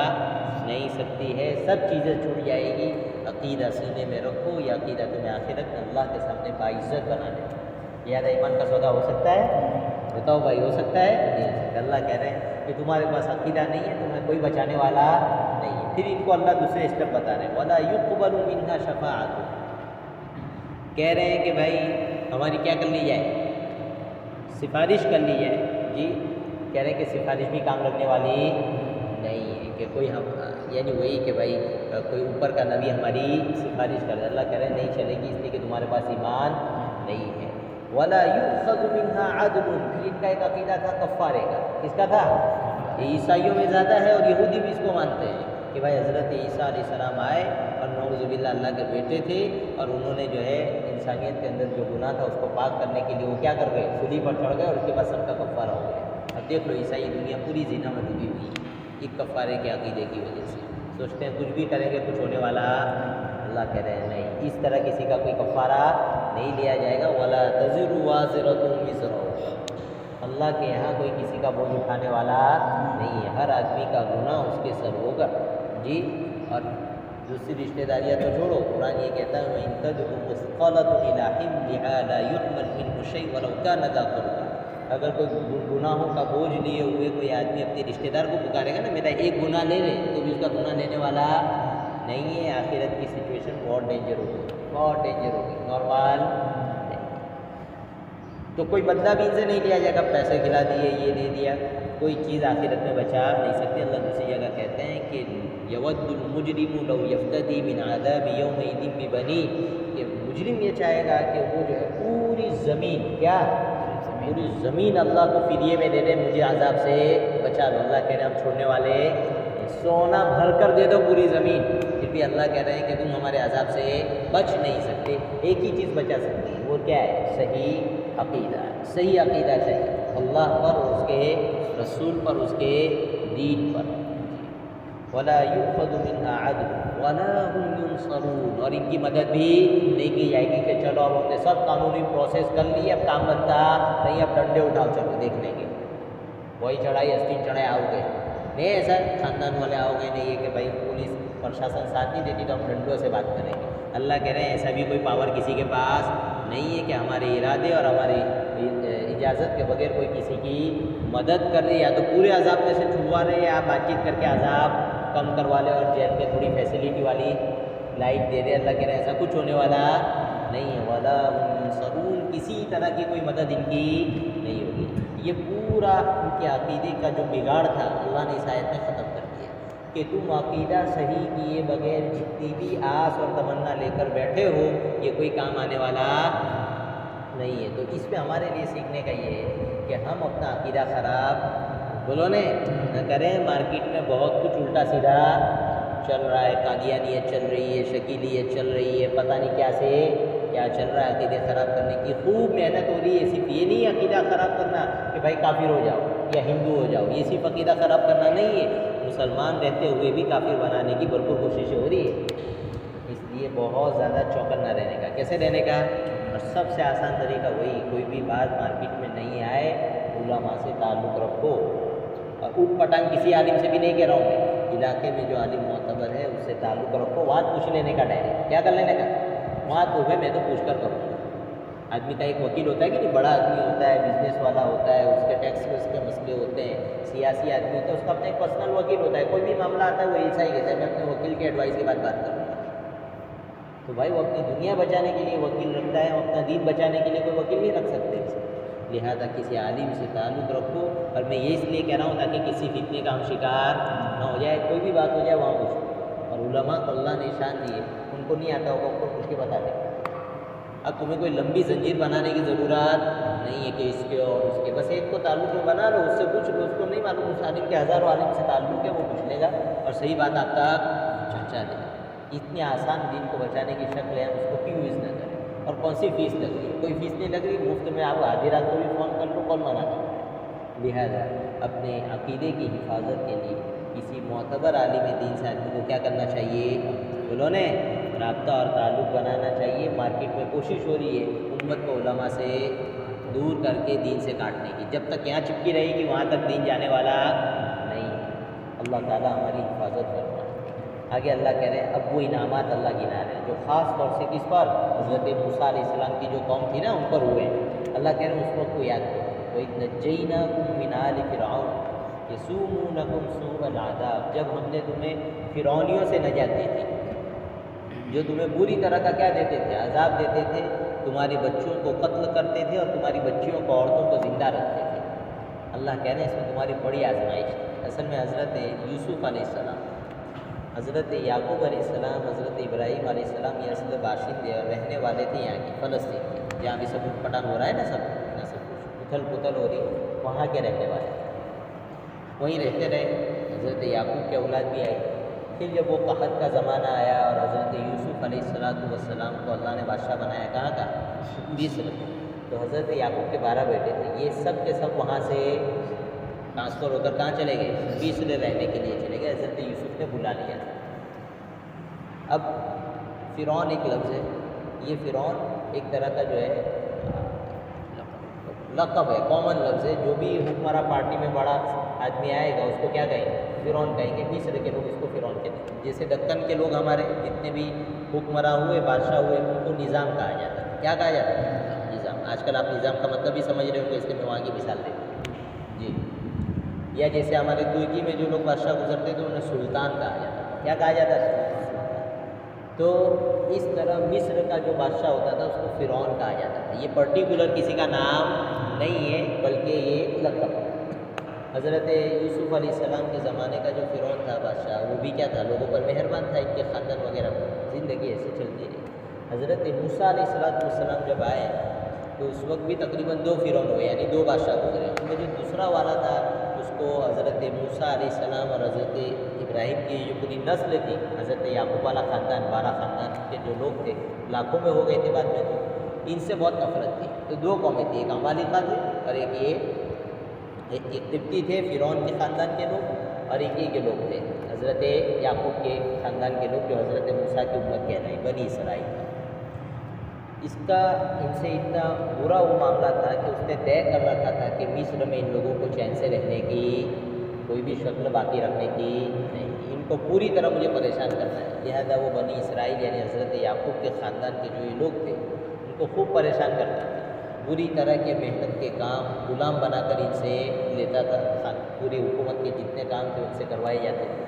نہیں سکتی ہے، سب چیزیں چھوٹ جائے گی۔ عقیدہ سینے میں رکھو، یہ عقیدہ تمہیں آخرت میں اللہ کے سامنے باعزت بنا دے۔ یہ ایمان کا سودا ہو سکتا ہے؟ بتاؤ بھائی، ہو سکتا ہے؟ نہیں ہو سکتا۔ اللہ کہہ رہے ہیں کہ تمہارے پاس عقیدہ نہیں ہے، تمہیں کوئی بچانے والا نہیں ہے۔ پھر ان کو اللہ دوسرے اسٹیپ بتا رہے ہیں، وَلَا يُقْبَلُ مِنْهَا شَفَاعَةٌ۔ کہہ رہے ہیں کہ بھائی ہماری کیا کر لی جائے؟ سفارش کر لی جائے۔ جی کہہ رہے ہیں کہ سفارش بھی کام لگنے والی نہیں ہے، کہ کوئی ہم یعنی وہی کہ بھائی کوئی اوپر کا نبی ہماری سفارش کر دے۔ اللہ کہہ رہے ہیں نہیں چلے گی، اس لیے کہ تمہارے پاس ایمان نہیں ہے۔ وَلَا يُؤْخَذُ مِنْهَا عَدْلٌ۔ پھر ان کا ایک عقیدہ تھا کفارے کا۔ کس کا تھا؟ یہ عیسائیوں میں زیادہ ہے اور یہودی بھی اس کو مانتے ہیں کہ بھائی حضرت عیسیٰ علیہ السلام آئے اور نعوذ باللہ اللہ کے بیٹے تھے، اور انہوں نے جو ہے انسانیت کے اندر جو گناہ تھا اس کو پاک کرنے کے لیے وہ کیا کر گئے؟ صلیب پر چڑھ گئے اور اس کے بعد سب کا کفارہ ہو گیا۔ اب دیکھ لو عیسائی دنیا پوری زنا میں ڈوبی ہوئی ہے ایک کفارے کے عقیدے کی وجہ سے۔ سوچتے ہیں کچھ بھی کریں گے کچھ ہونے والا، اللہ کہہ رہے ہیں نہیں، اس طرح کسی کا کوئی کفارہ نہیں لیا جائے گا۔ وَلَا تَزِرُ وَازِرَةٌ وِزْرَ أُخْرَىٰ۔ اللہ کے یہاں کوئی کسی کا بوجھ اٹھانے والا نہیں ہے، ہر آدمی کا گناہ اس کے سر ہوگا۔ جی اور دوسری رشتہ داریاں تو چھوڑو، قرآن یہ کہتا ہے وَإِن تَدْعُ مُثْقَلَةٌ إِلَىٰ حِمْلِهَا لَا يُحْمَلْ مِنْهُ شَيْءٌ وَلَوْ كَانَ ذَا قُرْبَىٰ۔ اگر کوئی گناہوں کا بوجھ لیے ہوئے کوئی آدمی اپنے رشتہ دار کو پکارے گا نا میرا ایک گناہ لے لے، تو بھی اس کا گناہ لینے والا نہیں ہے۔ آخرت کی سچویشن بہت ڈینجر ہوگی، بہت ڈینجر ہوگی، نارمل نہیں۔ تو کوئی بدلہ بھی ان سے نہیں لیا جائے گا، پیسے کھلا دیے، یہ دے دیا، کوئی چیز آخرت میں بچا نہیں سکتی۔ اللہ دوسری جگہ کہتے ہیں کہ یود المجرم لو یفتدی من عذاب یومئذ ببنیہ، کہ مجرم یہ چاہے گا کہ وہ جو ہے پوری زمین، کیا پوری زمین اللہ کو فدیے میں دے دے، مجھے عذاب سے بچا لو۔ اللہ کہہ رہے ہیں ہم چھوڑنے والے، سونا بھر کر دے دو پوری زمین، پھر بھی اللہ کہہ رہے ہیں کہ تم ہمارے عذاب سے بچ نہیں سکتے۔ ایک ہی چیز بچا سکتی ہے، وہ کیا ہے؟ صحیح عقیدہ۔ صحیح عقیدہ چاہیے اللہ پر، اس کے رسول پر، اس کے دین پر۔ وَلَا يُؤْخَذُ مِنْهَا عَدْلٌ وَلَا هُمْ يُنصَرُونَ۔ اور ان کی مدد بھی نہیں کی جائے گی کہ چلو اب ہم نے سب قانونی پروسیس کر لی، اب کام بنتا نہیں، اب ڈنڈے اٹھاؤ چلو دیکھ لیں گے، وہی چڑھائی استین چڑھائی آؤ گے نہیں، ایسا خاندان والے آؤ گے نہیں، یہ کہ بھائی پولیس پرشاسن ساتھ نہیں دیتی تو ہم ڈنڈوں سے بات کریں گے۔ اللہ کہہ رہے ہیں ایسا بھی کوئی پاور کسی کے پاس نہیں ہے کہ ہمارے ارادے اور ہماری اجازت کے بغیر کوئی کسی کی مدد کر رہے، یا تو پورے عذاب میں سے چھڑوا رہے، یا بات چیت کر کے عذاب کم کروا لے اور جیل میں تھوڑی فیسلٹی والی لائف دے دے۔ اللہ کہہ رہے ہیں ایسا کچھ ہونے والا نہیں ہے۔ وَلَا هُمْ يُنصَرُونَ، کسی طرح کی کوئی مدد ان کی نہیں ہوگی۔ یہ پورا ان کے عقیدے کا جو بگاڑ تھا اللہ نے اس آیت میں ختم کر دیا کہ تم عقیدہ صحیح کیے بغیر جتنی بھی آس اور تمنا لے کر بیٹھے ہو یہ کوئی کام آنے والا نہیں ہے۔ تو اس میں ہمارے لیے سیکھنے کا یہ ہے کہ ہم اپنا عقیدہ خراب بولو نہ کریں۔ مارکیٹ میں بہت کچھ الٹا سیدھا چل رہا ہے، قادیانیت چل رہی ہے، شکیلیت چل رہی ہے، پتہ نہیں کیا سے کیا چل رہا ہے۔ عقیدے خراب کرنے کی خوب محنت ہو رہی ہے، صرف یہ نہیں عقیدہ خراب کرنا کہ بھائی کافر ہو جاؤ یا ہندو ہو جاؤ، یہ صرف عقیدہ خراب کرنا نہیں ہے، مسلمان رہتے ہوئے بھی کافر بنانے کی بھرپور کوششیں ہو رہی ہے۔ اس لیے بہت زیادہ چوکنا رہنے کا۔ کیسے رہنے کا؟ اور سب سے آسان طریقہ وہی، کوئی بھی بات مارکیٹ میں نہیں آئے علماء سے تعلق رکھو، اور اوٹ پٹانگ کسی عالم سے بھی نہیں کہہ رہا ہوں میں، علاقے میں جو عالم معتبر ہے اس سے تعلق رکھو، بات پوچھ لینے کا ڈائریکٹ، کیا کر لینے کا؟ بات پوچھے میں تو پوچھ کر کروں گا۔ آدمی کا ایک وکیل ہوتا ہے کہ نہیں، بڑا آدمی ہوتا ہے، بزنس والا ہوتا ہے، اس کے ٹیکس کے اس کے مسئلے ہوتے ہیں، سیاسی آدمی ہوتا ہے، اس کا اپنا ایک پرسنل وکیل ہوتا ہے، کوئی بھی معاملہ آتا ہے وہ ایسا ہی کہتا ہے میں اپنے وکیل کے ایڈوائس کے بعد بات کروں گا۔ تو بھائی وہ اپنی دنیا بچانے کے لیے وکیل رکھتا ہے، وہ اپنا دین بچانے کے لیے کوئی وکیل نہیں رکھ سکتے۔ لہذا کسی عالم سے تعلق رکھو، اور میں یہ اس لیے کہہ رہا ہوں تاکہ کسی فتنے کا ہم شکار نہ ہو جائے، کوئی بھی بات ہو جائے وہاں پوچھو، اور علماء کو اللہ نے شان دیے، ان کو نہیں آتا ہوگا ان کو پوچھ کے بتا دیں۔ اب تمہیں کوئی لمبی زنجیر بنانے کی ضرورت نہیں ہے کہ اس کے اور اس کے، بس ایک کو تعلق میں بنا لو، اس سے پوچھ لو، اس کو نہیں معلوم اس عالم کے ہزاروں عالم سے تعلق ہے، وہ پوچھ لے گا اور صحیح بات آپ تک پہنچا دے گا۔ اتنی آسان دین کو بچانے کی شکل ہے، ہم اس کو کیوں یوز نہ کریں؟ اور کون سی فیس لگ رہی ہے؟ کوئی فیس نہیں لگ رہی، مفت میں آپ آدھی رات کو بھی فون کر لو، کون منع کرتا ہے؟ لہٰذا اپنے عقیدے کی حفاظت کے لیے کسی معتبر عالم دین سے آدمی کو کیا کرنا چاہیے؟ بولو نے رابطہ اور تعلق بنانا چاہیے۔ مارکیٹ میں کوشش ہو رہی ہے امت کو علماء سے دور کر کے دین سے کاٹنے کی، جب تک یہاں چپکی رہے گی وہاں تک دین جانے والا نہیں ہے۔ اللہ تعالیٰ ہماری حفاظت فرمائے۔ آگے اللہ کہہ رہے ہیں اب وہ انعامات اللہ گنا رہے ہیں جو خاص طور سے کس پر؟ حضرت موسیٰ علیہ السلام کی جو قوم تھی نا ان پر ہوئے ہیں۔ اللہ کہہ رہے ہیں اس وقت کو یاد کرو، وَإِذْ نَجَّيْنَاكُم مِّنْ آلِ فِرْعَوْنَ يَسُومُونَكُمْ سُوءَ الْعَذَابِ، جب ہم نے تمہیں فرعونیوں سے نجات دی تھی، جو تمہیں بری طرح کا کیا دیتے تھے؟ عذاب دیتے تھے، تمہاری بچوں کو قتل کرتے تھے اور تمہاری بچیوں کو، عورتوں کو زندہ رکھتے تھے۔ اللہ کہہ رہے ہیں اس میں تمہاری بڑی آزمائش تھی۔ اصل میں حضرت یوسف علیہ السلام، حضرت یعقوب علیہ السلام، حضرت ابراہیم علیہ السلام یہ اصل باشندے اور رہنے والے تھے یہاں کی فلسطین کے، جہاں بھی سب پٹان ہو رہا ہے نا، سب کچھ اتھل پتھل ہو رہی ہے، وہاں کے رہنے والے وہیں رہتے رہے۔ حضرت یعقوب کے اولاد بھی آئے۔ پھر جب وہ قحط کا زمانہ آیا اور حضرت یوسف علیہ السلام کو اللہ نے بادشاہ بنایا، کہاں کا؟ مصر۔ تو حضرت یعقوب کے 12 بیٹے تھے، یہ سب کے سب وہاں سے ٹرانسفر ہو کر کہاں چلے گئے؟ مصر رہنے کے لیے چلے گئے۔ حضرت یوسف نے بلا لیا۔ اب فرعون ایک لفظ ہے، یہ فرعون ایک طرح کا جو ہے لقب ہے، کامن لفظ ہے، جو بھی حکمراں پارٹی میں بڑا آدمی آئے گا اس کو کیا کہیں گے؟ فرعون کہیں گے۔ مصر کے لوگ اس کو فرعون کہتے ہیں۔ جیسے دکن کے لوگ ہمارے جتنے بھی حکمراں ہوئے، بادشاہ ہوئے، ان کو نظام کہا جاتا ہے۔ کیا کہا جاتا ہے؟ نظام۔ آج کل آپ نظام کا مطلب بھی سمجھ رہے ہو کہ اس لیے میں وہاں کی مثال دے دوں جی۔ یا جیسے ہمارے ترکی میں جو لوگ بادشاہ گزرتے تھے انہیں سلطان کہا جاتا ہے۔ کیا کہا جاتا ہے؟ تو اس طرح مصر کا جو بادشاہ ہوتا تھا اس کو فرعون کہا جاتا تھا۔ یہ پرٹیکولر کسی کا نام نہیں ہے بلکہ یہ لقب ہے۔ حضرت یوسف علیہ السلام کے زمانے کا جو فرعون تھا بادشاہ، وہ بھی کیا تھا؟ لوگوں پر مہربان تھا، ان کے خاندان وغیرہ پر زندگی ایسے چلتی رہی۔ حضرت موسیٰ علیہ السلام جب آئے تو اس وقت بھی تقریباً 2 فرعون ہوئے، یعنی 2 بادشاہ گزرے۔ ان میں جو دوسرا والا تھا اس کو حضرت موسیٰ علیہ السلام اور حضرت ابراہیم کی جو پوری نسل تھی، حضرت یعقوب والا خاندان، 12 خاندان کے جو لوگ تھے، لاکھوں میں ہو گئے تھے بعد میں، تو ان سے بہت نفرت تھی۔ تو 2 قومیں تھیں، ایک عمالقہ تھے اور ایک قبطی تھے، فرعون کے خاندان کے لوگ، اور ایک کے لوگ تھے حضرت یعقوب کے خاندان کے لوگ، جو حضرت موسیٰ کی امت کہلائیں، بنی اسرائیل۔ اس کا ان سے اتنا برا وہ معاملہ تھا کہ اس نے طے کر رکھا تھا کہ مصر میں ان لوگوں کو چین سے رہنے کی کوئی بھی شکل باقی رکھنے کی نہیں، ان کو پوری طرح مجھے پریشان کرنا ہے۔ لہذا وہ بنی اسرائیل یعنی حضرت یعقوب کے خاندان کے جو یہ لوگ تھے ان کو خوب پریشان کرتا تھا، بری طرح کے محنت کے کام غلام بنا کر ان سے لیتا تھا، پوری حکومت کے جتنے کام تھے ان سے کروائے جاتے تھے۔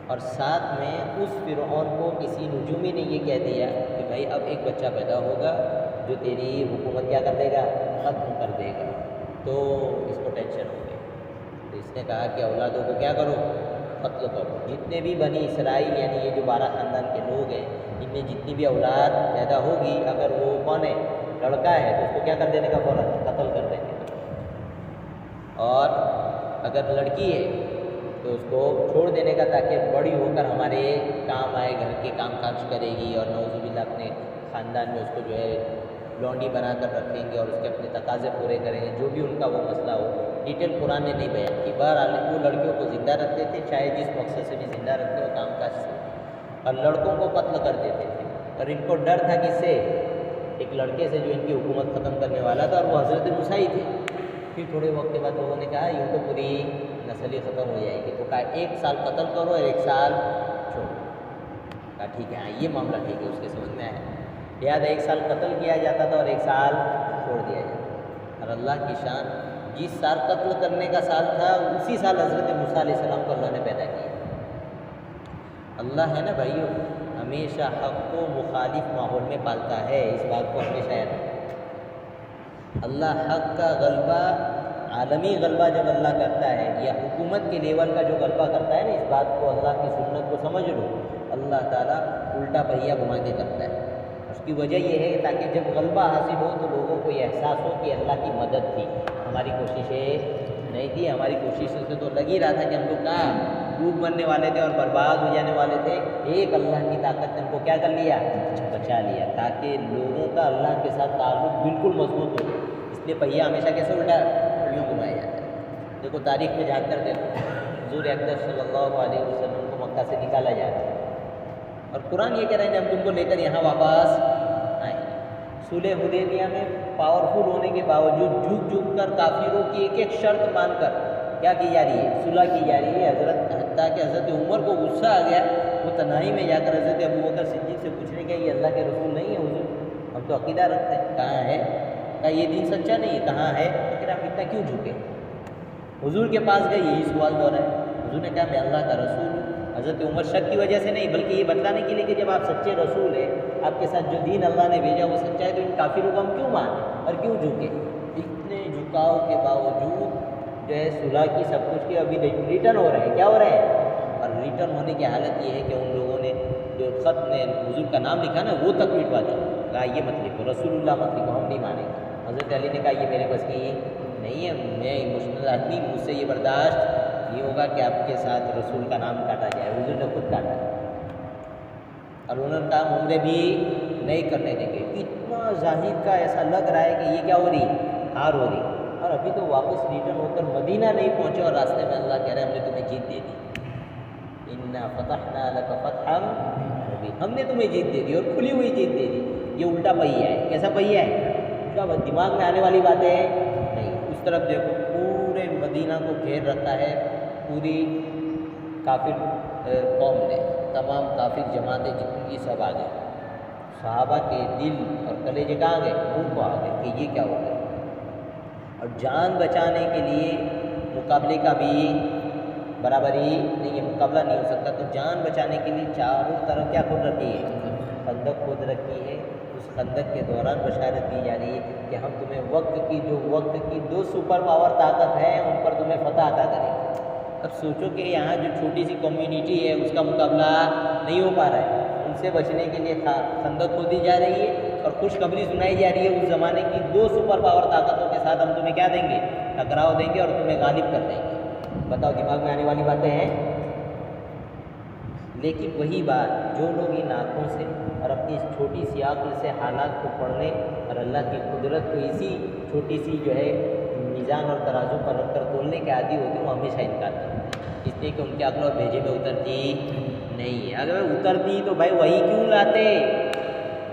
اور ساتھ میں اس فرعون کو کسی نجومی نے یہ کہہ دیا کہ بھائی اب ایک بچہ پیدا ہوگا جو تیری حکومت کیا کر دے گا؟ ختم کر دے گا۔ تو اس کو ٹینشن ہو گئی، تو اس نے کہا کہ اولادوں کو کیا کرو؟ قتل کرو۔ جتنے بھی بنی اسرائیل یعنی یہ جو 12 خاندان کے لوگ ہیں، ان میں جتنی بھی اولاد پیدا ہوگی، اگر وہ کون ہے؟ لڑکا ہے تو اس کو کیا کر دینے کا؟ فوراً قتل کر دیں گے۔ اور اگر لڑکی ہے تو اس کو چھوڑ دینے کا، تاکہ بڑی ہو کر ہمارے کام آئے، گھر کے کام کاج کرے گی، اور نعوذ باللہ اپنے خاندان میں اس کو جو ہے لونڈی بنا کر رکھیں گے اور اس کے اپنے تقاضے پورے کریں گے، جو بھی ان کا وہ مسئلہ ہو۔ ڈیٹیل قرآن نے نہیں بیان کی۔ بہرحال وہ لڑکیوں کو زندہ رکھتے تھے، چاہے جس مقصد سے بھی زندہ رکھتے ہو، کام کاج سے، اور لڑکوں کو قتل کر دیتے تھے۔ اور ان کو ڈر تھا کس سے؟ ایک لڑکے سے جو ان کی حکومت ختم کرنے والا تھا، اور وہ حضرت موسیٰ ہی تھے۔ پھر تھوڑے وقت کے بعد لوگوں نے کہا یوں تو پوری نسل ہی ختم ہو جائے گی، تو کہا 1 سال قتل کرو اور 1 سال چھوڑو۔ کہا ٹھیک ہے، ہاں یہ معاملہ ٹھیک ہے، اس کے سمجھ میں آیا۔ لہٰذا 1 سال قتل کیا جاتا تھا اور 1 سال چھوڑ دیا جاتا تھا۔ اور اللہ کی شان، جس سال قتل کرنے کا سال تھا اسی سال حضرت موسیٰ علیہ السلام کو اللہ نے پیدا کیا۔ اللہ ہے نا بھائیو، ہمیشہ حق کو مخالف ماحول میں پالتا ہے، اس بات کو ہمیشہ یاد رکھیں۔ اللہ حق کا غلبہ، عالمی غلبہ جب اللہ کرتا ہے یا حکومت کے لیول کا جو غلبہ کرتا ہے نا، اس بات کو اللہ کی سنت کو سمجھ لو، اللہ تعالیٰ الٹا پہیا گھما کے کرتا ہے۔ اس کی وجہ یہ ہے تاکہ جب غلبہ حاصل ہو تو لوگوں کو یہ احساس ہو کہ اللہ کی مدد تھی، ہماری کوششیں نہیں تھی، ہماری کوششوں سے تو لگ ہی رہا تھا کہ ہم لوگ کہاں ڈوب مرنے والے تھے اور برباد ہو جانے والے تھے، ایک اللہ کی طاقت نے ہم کو کیا کر لیا، بچا لیا، تاکہ لوگوں کا اللہ کے ساتھ تعلق بالکل مضبوط ہو۔ اس لیے پہیا ہمیشہ کیسے الٹا یوں گھمایا جاتا ہے۔ دیکھو تاریخ میں جھانک کر دیکھو، حضور اقدس صلی اللہ علیہ وسلم کو مکہ سے نکالا جاتا ہے اور قرآن یہ کہہ رہے ہیں کہ ہم تم کو لے کر یہاں واپس آئیں۔ صلح حدیبیہ میں پاورفل ہونے کے باوجود جھک جھک کر کافروں کی ایک ایک شرط مان کر کیا کی جا رہی ہے، صلح کی جا رہی ہے۔ حتیٰ کہ حضرت عمر کو غصہ آ گیا، وہ تنہائی میں جا کر حضرت ابوبکر صدیق سے پوچھنے گئے یہ اللہ کے رسول نہیں ہے حضور، ہم تو عقیدہ رکھتے ہیں، کہاں ہے؟ کہا یہ دین سچا نہیں ہے، کہاں ہے؟ تو پھر آپ اتنا کیوں جھکے؟ حضور کے پاس گئے، یہی سوال دہرایا۔ حضور نے کہا میں اللہ کا رسول ہوں۔ حضرت عمر شک کی وجہ سے نہیں بلکہ یہ بتلانے کے لیے کہ جب آپ سچے رسول ہیں، آپ کے ساتھ جو دین اللہ نے بھیجا وہ سچا ہے، تو ان کافروں کو ہم کیوں مانیں اور کیوں جھکے؟ اتنے جھکاؤ کے باوجود جو ہے صلح کی سب کچھ کی ابھی ریٹرن ہو رہے ہیں، کیا ہو رہے ہیں؟ اور ریٹرن ہونے کی حالت یہ ہے کہ ان لوگوں نے جو خط میں حضور کا نام لکھا نا وہ تک مٹوا دیا، کہا یہ مت لکھو، رسول اللہ مت لکھو، ہم نہیں مانیں گے۔ حضرت علی نے کہا یہ میرے بس کی نہیں ہے، میں ایموشنل آدمی، مجھ سے یہ برداشت یہ ہوگا کہ آپ کے ساتھ رسول کا نام کاٹا جائے۔ حضور نے خود کاٹا اور انہوں نے کہا عمرے بھی نہیں کرنے دیں گے۔ اتنا زاہد کا ایسا لگ رہا ہے کہ یہ کیا ہو رہی ہے، ہار ہو رہی، اور ابھی تو واپس ریٹرن ہو کر مدینہ نہیں پہنچے اور راستے میں اللہ کہہ رہے ہیں ہم نے تمہیں جیت دے دی، انا فتحنا لک فتحا مبینا، ہم نے تمہیں جیت دے دی اور کھلی ہوئی جیت دے دی۔ یہ الٹا پہیا ہے، کیسا پہیا ہے؟ دماغ میں آنے والی باتیں نہیں۔ اس طرف دیکھو پورے مدینہ کو گھیر رکھا ہے پوری کافر قوم نے، تمام کافر جماعتیں جتنی کی سب آ گئے، صحابہ کے دل اور کلیجے کہاں گئے، منہ کو آ گئے کہ یہ کیا ہو گیا۔ اور جان بچانے کے لیے مقابلے کا بھی برابری نہیں ہے، مقابلہ نہیں ہو سکتا، تو جان بچانے کے لیے چاروں طرف کیا کھود رکھی ہے، خندق کھود رکھی ہے۔ اس خندق کے دوران بشارت دی جا رہی ہے کہ ہم تمہیں وقت کی دو سپر پاور طاقت ہے ان پر تمہیں فتح عطا کریں گے۔ اب سوچو کہ یہاں جو چھوٹی سی کمیونٹی ہے اس کا مقابلہ نہیں ہو پا رہا ہے، ان سے بچنے کے لیے خندق کھودی جا رہی ہے اور خوشخبری سنائی جا رہی ہے اس زمانے کی دو سپر پاور طاقتوں کے ساتھ ہم تمہیں کیا دیں گے، ٹکراؤ دیں گے اور تمہیں غالب کر دیں گے۔ بتاؤ دماغ میں آنے والی باتیں ہیں؟ لیکن وہی بات جو لوگ ان آنکھوں سے اور اپنی اس چھوٹی سی عقل سے حالات کو پڑھنے اور اللہ کی قدرت کو اسی چھوٹی سی جو ہے میزان اور ترازو پر رکھ کر تولنے کے عادی ہوتے ہیں وہ ہمیشہ انکار کرتے ہیں، اس لیے کہ ان کی عقل اور بھیجے میں اترتی نہیں ہے۔ اگر اترتی تو بھائی وہی کیوں لاتے؟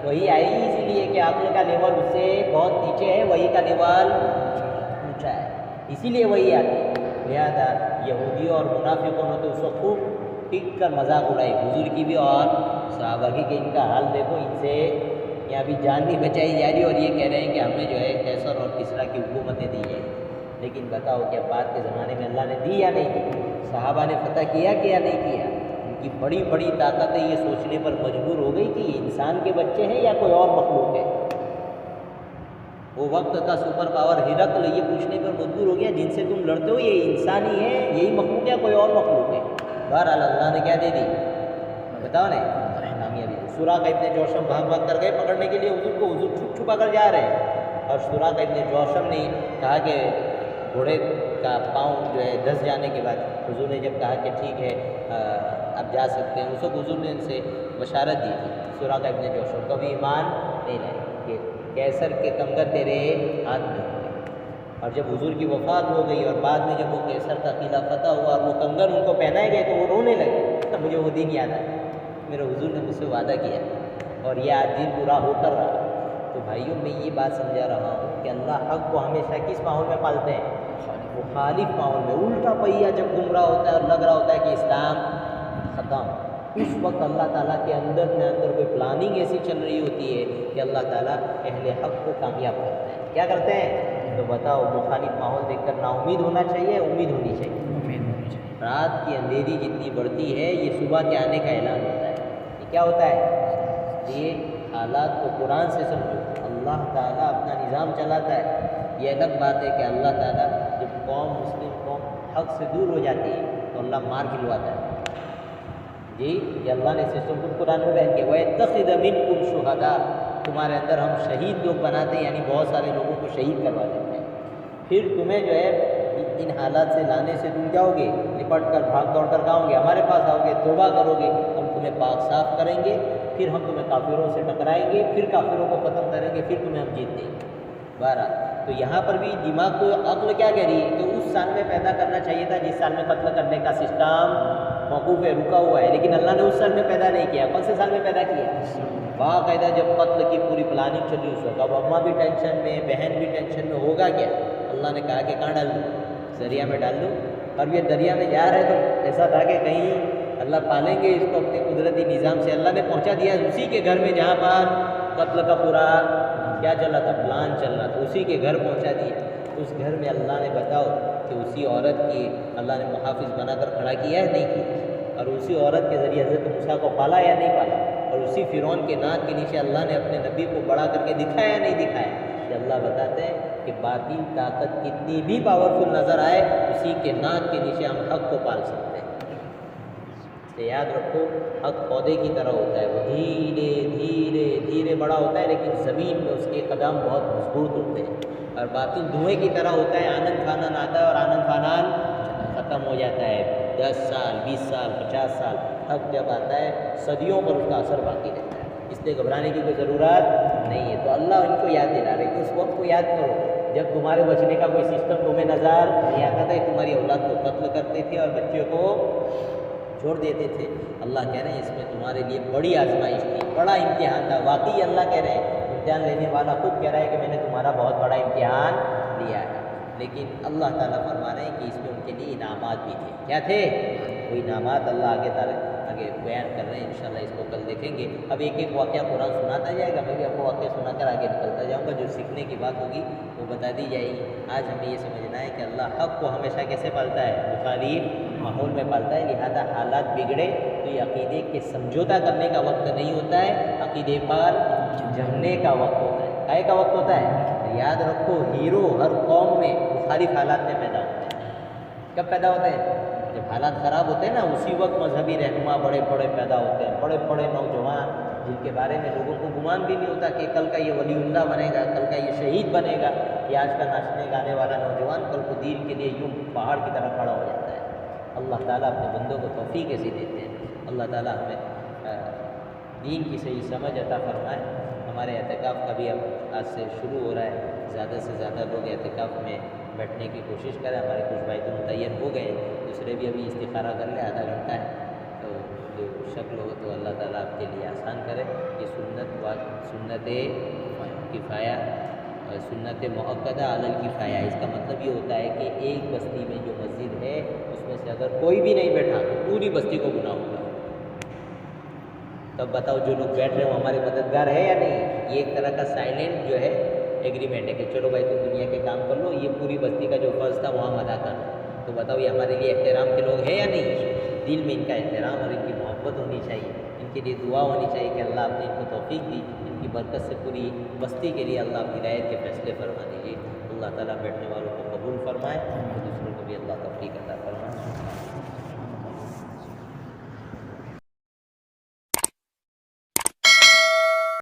وہی آئی اسی لیے کہ عقل کا لیول اس سے بہت نیچے ہے، وہی کا لیول اونچا ہے، اسی لیے وہی آتی۔ لہٰذا یہودیوں اور منافقوں نے تو اس وقت خوب ٹک کر مذاق اڑائی حضور کی بھی اور صحابہ کی، کہ ان کا حال دیکھو، ان سے یہاں بھی جان نہیں بچائی جا رہی اور یہ کہہ رہے ہیں کہ ہمیں جو ہے قیصر اور کسریٰ کی حکومتیں دی جائیں۔ لیکن بتاؤ کہ بعد کے زمانے میں اللہ نے دی یا نہیں دی؟ صحابہ نے فتح کیا کہ یا نہیں کیا؟ ان کی بڑی بڑی طاقتیں یہ سوچنے پر مجبور ہو گئی کہ یہ انسان کے بچے ہیں یا کوئی اور مخلوق ہے۔ وہ وقت کا سپر پاور ہرقل یہ پوچھنے پر مجبور ہو گیا جن سے تم لڑتے ہو یہ انسان ہی ہے، یہی مخلوق ہے، کوئی اور مخلوق ہے؟ بہرحال اللہ نے کیا دے دی؟ بتاؤ نا، کامیابی۔ سراقہ ابن جوشم بھاگ کر گئے پکڑنے کے لیے حضور کو، حضور چھپ چھپا کر جا رہے ہیں اور سراقہ ابن جوشم نے کہا کہ گھوڑے کا پاؤں جو ہے دھس جانے کے بعد حضور نے جب کہا کہ ٹھیک ہے اب جا سکتے ہیں، اس وقت حضور نے ان سے بشارت دی تھی سراقہ ابن جوشم کو بھی ایمان نہیں لائے کہ قیصر کے کنگن تیرے ہاتھ میں ہوں گے۔ اور جب حضور کی وفات ہو گئی اور بعد میں جب وہ قیصر کا قلعہ فتح ہوا اور وہ کنگن ان کو پہنائے گئے تو وہ رونے لگے، تب مجھے وہ دن یاد آیا، میرے حضور نے مجھ سے وعدہ کیا اور یہ آج دن پورا ہو کر رہا۔ تو بھائیوں میں یہ بات سمجھا رہا ہوں کہ اللہ حق کو ہمیشہ کس ماحول میں پالتے ہیں؟ مخالف ماحول میں۔ الٹا پہیا جب گمراہ ہوتا ہے اور لگ رہا ہوتا ہے کہ اسلام ختم، اس وقت اللہ تعالیٰ کے اندر کوئی پلاننگ ایسی چل رہی ہوتی ہے کہ اللہ تعالیٰ اہل حق کو کامیاب کرتے ہیں۔ کیا کرتے ہیں؟ تو بتاؤ، مخالف ماحول دیکھ کر نا امید ہونا چاہیے، امید ہونی چاہیے۔ رات کی اندھیری جتنی بڑھتی ہے یہ صبح کے آنے کا اعلان ہوتا ہے۔ یہ کیا ہوتا ہے؟ یہ حالات کو قرآن سے سمجھو، اللہ تعالیٰ اپنا نظام چلاتا ہے، یہ الگ بات ہے کہ اللہ تعالیٰ جب قوم مسلم قوم حق سے دور ہو جاتی ہے تو اللہ مار کھلواتا ہے. جی یہ اللہ نے سسٹم خود قرآن میں بیان کیا وَيَتَّخِذَ مِنْكُمْ شُهَدَاءَ تمہارے اندر ہم شہید لوگ بناتے ہیں، یعنی بہت سارے لوگوں کو شہید کروا دیتے ہیں. پھر تمہیں جو ہے ان حالات سے لانے سے دور جاؤ گے، لپٹ کر بھاگ دوڑ کر آؤ گے، ہمارے پاس آؤ گے، توبہ کرو گے، ہم تمہیں پاک صاف کریں گے، پھر ہم تمہیں کافروں سے ٹکرائیں گے، پھر کافروں کو ختم کریں گے، پھر تمہیں ہم جیت دیں گے. بہرحال تو یہاں پر بھی دماغ کو عقل کیا کہہ رہی ہے کہ اس سال میں پیدا کرنا چاہیے تھا جس سال میں قتل کرنے کا سسٹم موقوف ہے، رکا ہوا ہے، لیکن اللہ نے اس سال میں پیدا نہیں کیا. کون سے سال میں پیدا کیا؟ باقاعدہ جب قتل کی پوری پلاننگ چلی اس وقت. اب اماں بھی ٹینشن میں، بہن بھی ٹینشن میں، ہوگا کیا؟ اللہ نے کہا کہ کہاں ڈال دوں؟ دریا میں ڈال دوں. اور یہ دریا میں جا رہا ہے تو ایسا تھا کہ کہیں اللہ پالیں گے اس کو اپنے قدرتی نظام سے. اللہ نے پہنچا دیا اسی کے گھر میں جہاں پر قتل کا پورا کیا چل رہا تھا، پلان چل رہا تھا، اسی کے گھر پہنچا دیا. اس گھر میں اللہ نے بتاؤ کہ اسی عورت کی اللہ نے محافظ بنا کر کھڑا کیا ہے نہیں کیا، اور اسی عورت کے ذریعے حضرت موسیٰ کو پالا یا نہیں پالا، اور اسی فرعون کے ناک کے نیچے اللہ نے اپنے نبی کو بڑا کر کے دکھایا یا نہیں دکھایا. کہ اللہ بتاتے ہیں کہ باطل طاقت کتنی بھی پاورفل نظر آئے اسی کے ناک کے نیچے ہم حق کو پال سکتے ہیں. تو یاد رکھو حق پودے کی طرح ہوتا ہے، وہ دھیرے دھیرے دھیرے بڑا ہوتا ہے لیکن زمین میں اس کے قدم بہت مضبوط ہوتے ہیں. اور باطل دھوئیں کی طرح ہوتا ہے، آنن فانن آتا ہے اور آنن فانن ختم ہو جاتا ہے. 10 سال 20 سال 50 سال حق جب آتا ہے صدیوں پر اس کا اثر باقی رہتا ہے. اس لیے گھبرانے کی کوئی ضرورت نہیں ہے. تو اللہ ان کو یاد دلا رہے کہ اس وقت کو یاد کرو جب تمہارے بچنے کا کوئی سسٹم تمہیں نظر نہیں آتا تھا، تمہاری اولاد کو قتل کرتے تھے اور بچوں کو چھوڑ دیتے تھے. اللہ کہہ رہے ہیں اس میں تمہارے لیے بڑی آزمائش تھی، بڑا امتحان تھا. واقعی اللہ کہہ رہے ہیں، امتحان لینے والا خود کہہ رہا ہے کہ میں نے تمہارا بہت بڑا امتحان لیا ہے. لیکن اللہ تعالیٰ فرما رہے ہیں کہ اس میں ان کے لیے انعامات بھی تھے. کیا تھے وہ انعامات؟ اللہ آگے بیان کر رہے ہیں. انشاءاللہ اس کو کل دیکھیں گے. اب ایک ایک واقعہ قرآن سناتا جائے گا، میں بھی آپ کو واقعہ سنا کر آگے نکلتا جاؤں گا. جو سیکھنے کی بات ہوگی وہ بتا دی جائے گی. آج ہمیں یہ سمجھنا ہے کہ اللہ حق کو ہمیشہ کیسے پالتا ہے؟ مخالف ماحول میں پالتا ہے. لہذا حالات بگڑے تو یہ عقیدے کے سمجھوتا کرنے کا وقت نہیں ہوتا ہے، عقیدے پر جمنے کا وقت ہوتا ہے. کائے کا وقت ہوتا ہے؟ یاد رکھو ہیرو ہر قوم میں مخالف حالات میں پیدا ہوتے ہیں. کب پیدا ہوتے ہیں؟ جب حالات خراب ہوتے ہیں نا، اسی وقت مذہبی رہنما بڑے بڑے پیدا ہوتے ہیں، بڑے بڑے نوجوان جن کے بارے میں لوگوں کو گمان بھی نہیں ہوتا کہ کل کا یہ ولی اللہ بنے گا، کل کا یہ شہید بنے گا. یہ آج کا ناچنے گانے والا نوجوان کل کو دین کے لیے یوں پہاڑ کی طرح کھڑا ہو جاتا ہے. اللہ تعالیٰ اپنے بندوں کو توفیق ایسی دیتے ہیں. اللہ تعالیٰ ہمیں دین کی صحیح سمجھ عطا فرمائے. ہمارے اعتکاف کا بھی اب آج سے شروع ہو رہا ہے. زیادہ سے زیادہ لوگ اعتکاف میں بیٹھنے کی کوشش کریں. ہمارے کچھ بھائی تو متعین ہو گئے، دوسرے بھی ابھی استخارہ کر لیں. آدھا گھنٹہ ہے تو جو شکل ہو تو اللہ تعالیٰ آپ کے لیے آسان کرے. یہ سنت کفایہ سنت مؤکدہ علی الکفایہ. اس کا مطلب یہ ہوتا ہے کہ ایک بستی میں جو مسجد ہے اس میں سے اگر کوئی بھی نہیں بیٹھا تو پوری بستی کو گناہ ہوگا. تب بتاؤ جو لوگ بیٹھ رہے ہیں وہ ہمارے مددگار ہے یا نہیں؟ یہ ایک طرح کا سائلنٹ جو ہے ایگریمنٹ ہے کہ چلو بھائی تم دنیا کے کام کر لو، یہ پوری بستی کا جو فرض تھا وہ ہم ادا کر لو. تو بتاؤ یہ ہمارے لیے احترام کے لوگ ہیں یا نہیں؟ دل میں ان کا احترام اور ان کی محبت ہونی چاہیے. ان کے لیے دعا ہونی چاہیے کہ اللہ آپ نے ان کو توفیق دی، ان کی برکت سے پوری بستی کے لیے اللہ اپنی ہدایت کے فیصلے فرما دیجیے. اللہ تعالیٰ بیٹھنے والوں کو قبول فرمائے اور دوسروں کو بھی اللہ توفیق عطا فرمائے.